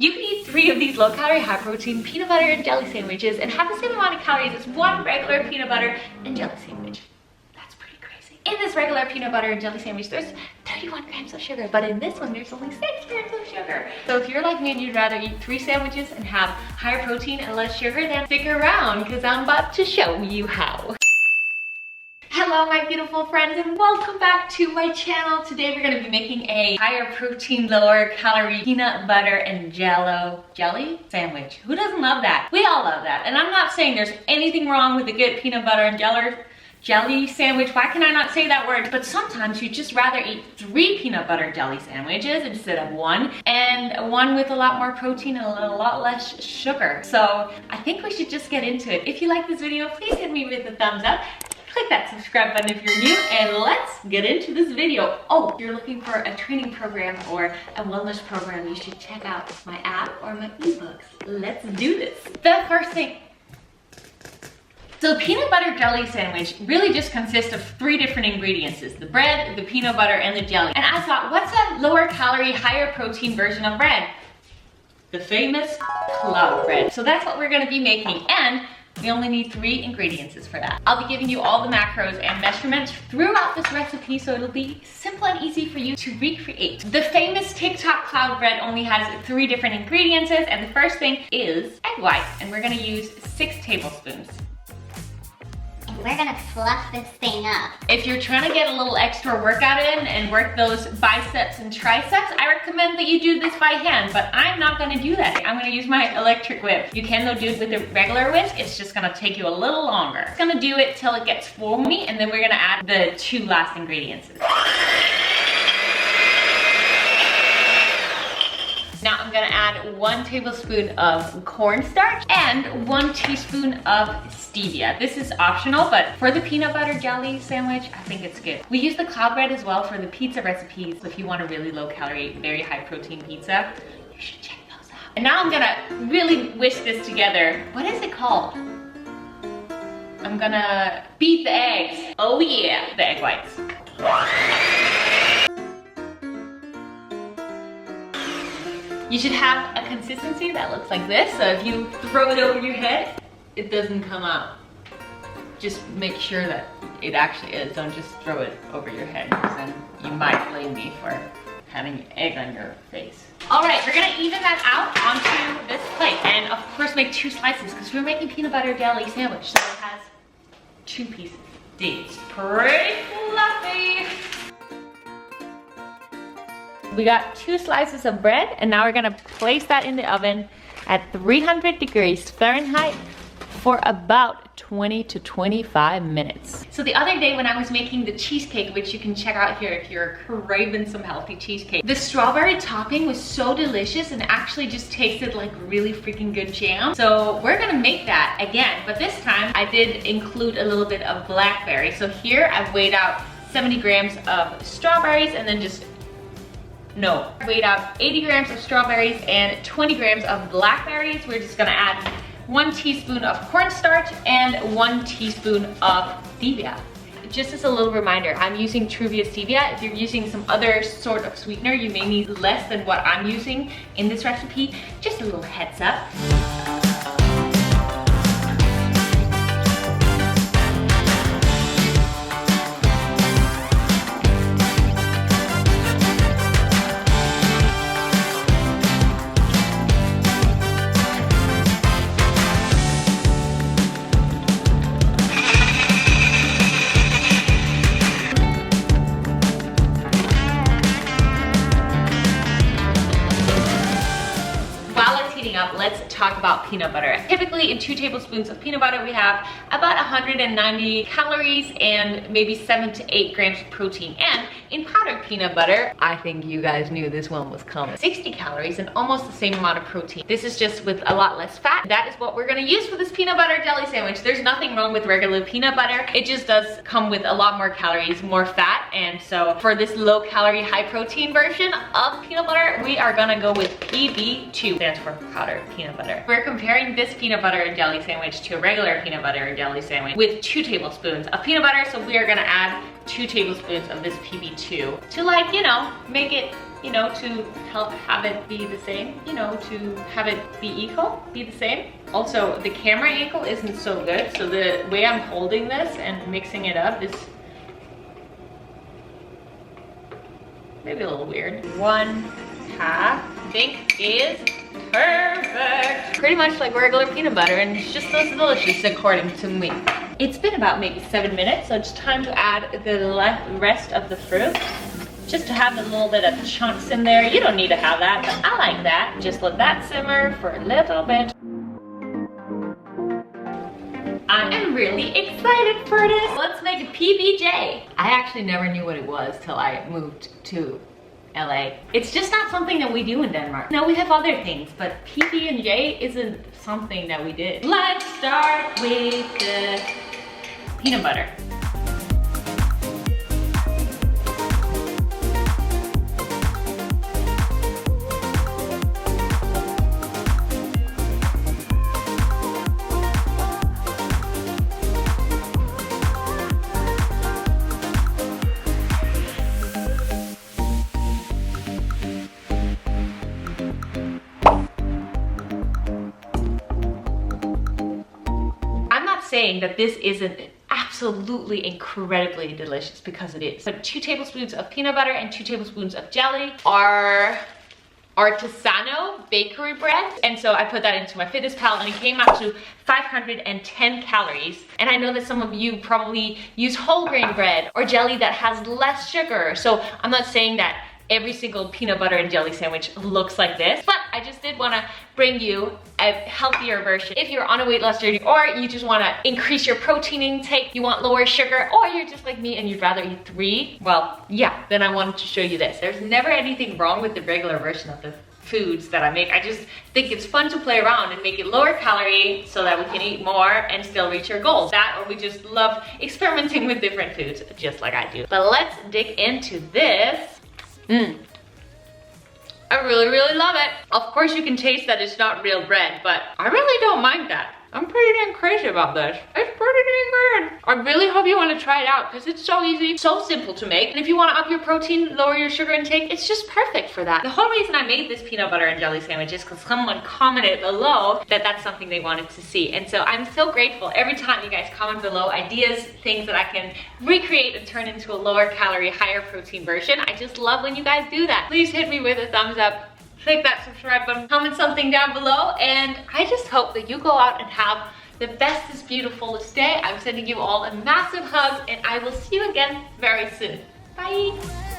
You can eat 3 of these low-calorie, high-protein peanut butter and jelly sandwiches and have the same amount of calories as 1 regular peanut butter and jelly sandwich. That's pretty crazy. In this regular peanut butter and jelly sandwich, there's 31 grams of sugar, but in this one, there's only 6 grams of sugar. So if you're like me and you'd rather eat 3 sandwiches and have higher protein and less sugar, then stick around because I'm about to show you how. Hello my beautiful friends and welcome back to my channel. Today we're going to be making a higher protein, lower calorie peanut butter and jelly sandwich. Who doesn't love that? We all love that. And I'm not saying there's anything wrong with a good peanut butter and jelly sandwich. Why can I not say that word? But sometimes you'd just rather eat 3 peanut butter jelly sandwiches instead of 1, and one with a lot more protein and a lot less sugar. So I think we should just get into it. If you like this video, please hit me with a thumbs up. Click that subscribe button if you're new, and let's get into this video. Oh, if you're looking for a training program or a wellness program, you should check out my app or my ebooks. Let's do this. The first thing, so the peanut butter jelly sandwich really just consists of 3 different ingredients. It's the bread, the peanut butter, and the jelly. And I thought, what's a lower calorie, higher protein version of bread? The famous cloud bread. So that's what we're gonna be making, and we only need 3 ingredients for that. I'll be giving you all the macros and measurements throughout this recipe, so it'll be simple and easy for you to recreate. The famous TikTok cloud bread only has 3 different ingredients, and the first thing is egg whites, and we're gonna use 6 tablespoons. We're gonna fluff this thing up. If you're trying to get a little extra workout in and work those biceps and triceps, I recommend that you do this by hand, but I'm not gonna do that. I'm gonna use my electric whip. You can though do it with a regular whisk, it's just gonna take you a little longer. I'm gonna do it till it gets foamy, and then we're gonna add the 2 last ingredients. Now I'm gonna add 1 tablespoon of cornstarch and 1 teaspoon of stevia. This is optional, but for the peanut butter jelly sandwich, I think it's good. We use the cloud bread as well for the pizza recipes. If you want a really low calorie, very high protein pizza, you should check those out. And now I'm gonna really whisk this together. What is it called? I'm gonna beat the eggs. Oh yeah, the egg whites. You should have a consistency that looks like this, so if you throw it over your head, it doesn't come out. Just make sure that it actually is. Don't just throw it over your head, because then you might blame me for having egg on your face. All right, we're gonna even that out onto this plate, and of course make 2 slices, because we're making peanut butter jelly sandwich, so it has 2 pieces. It's pretty fluffy. We got 2 slices of bread, and now we're gonna place that in the oven at 300 degrees Fahrenheit for about 20 to 25 minutes. So the other day when I was making the cheesecake, which you can check out here if you're craving some healthy cheesecake, the strawberry topping was so delicious and actually just tasted like really freaking good jam. So we're gonna make that again, but this time I did include a little bit of blackberry. So here I've weighed out 70 grams of strawberries, and then I weighed out 80 grams of strawberries and 20 grams of blackberries. We're just gonna add 1 teaspoon of cornstarch and 1 teaspoon of stevia. Just as a little reminder, I'm using Truvia stevia. If you're using some other sort of sweetener, you may need less than what I'm using in this recipe. Just a little heads up. Let's talk about peanut butter. Typically in 2 tablespoons of peanut butter, we have about 190 calories and maybe 7 to 8 grams of protein. And in powdered peanut butter, I think you guys knew this one was coming, 60 calories and almost the same amount of protein. This is just with a lot less fat. That is what we're gonna use for this peanut butter jelly sandwich. There's nothing wrong with regular peanut butter. It just does come with a lot more calories, more fat. And so for this low calorie, high protein version of peanut butter, we are gonna go with PB2, stands for powdered peanut butter. We're comparing this peanut butter and jelly sandwich to a regular peanut butter and jelly sandwich with 2 tablespoons of peanut butter. So we are gonna add 2 tablespoons of this PB2 to, like, you know, make it you know, to help have it be the same, you know, to have it be equal, be the same. Also, the camera angle isn't so good, so the way I'm holding this and mixing it up is maybe a little weird. 1/2, I think, is perfect. Pretty much like regular peanut butter, and it's just as delicious according to me. It's been about maybe 7 minutes, so it's time to add the rest of the fruit. Just to have a little bit of chunks in there. You don't need to have that, but I like that. Just let that simmer for a little bit. I am really excited for this. Let's make a PBJ. I actually never knew what it was till I moved to LA. It's just not something that we do in Denmark. No, we have other things, but PB&J isn't something that we did. Let's start with the peanut butter. Saying that this isn't absolutely incredibly delicious, because it is. So 2 tablespoons of peanut butter and 2 tablespoons of jelly are artisanal bakery bread, and so I put that into my fitness pal and it came out to 510 calories. And I know that some of you probably use whole grain bread or jelly that has less sugar, so I'm not saying that every single peanut butter and jelly sandwich looks like this, but I just did want to bring you a healthier version. If you're on a weight loss journey, or you just want to increase your protein intake, you want lower sugar, or you're just like me and you'd rather eat 3, well, yeah, then I wanted to show you this. There's never anything wrong with the regular version of the foods that I make. I just think it's fun to play around and make it lower calorie so that we can eat more and still reach our goals. That, or we just love experimenting with different foods, just like I do. But let's dig into this. I really, really love it. Of course you can taste that it's not real bread, but I really don't mind that. I'm pretty damn crazy about this. It's pretty dang good. I really hope you want to try it out, because it's so easy, so simple to make. And if you want to up your protein, lower your sugar intake, it's just perfect for that. The whole reason I made this peanut butter and jelly sandwich is because someone commented below that that's something they wanted to see. And so I'm so grateful every time you guys comment below ideas, things that I can recreate and turn into a lower calorie, higher protein version. I just love when you guys do that. Please hit me with a thumbs up. Click that subscribe button, comment something down below, and I just hope that you go out and have the bestest, beautifulest day. I'm sending you all a massive hug, and I will see you again very soon. Bye!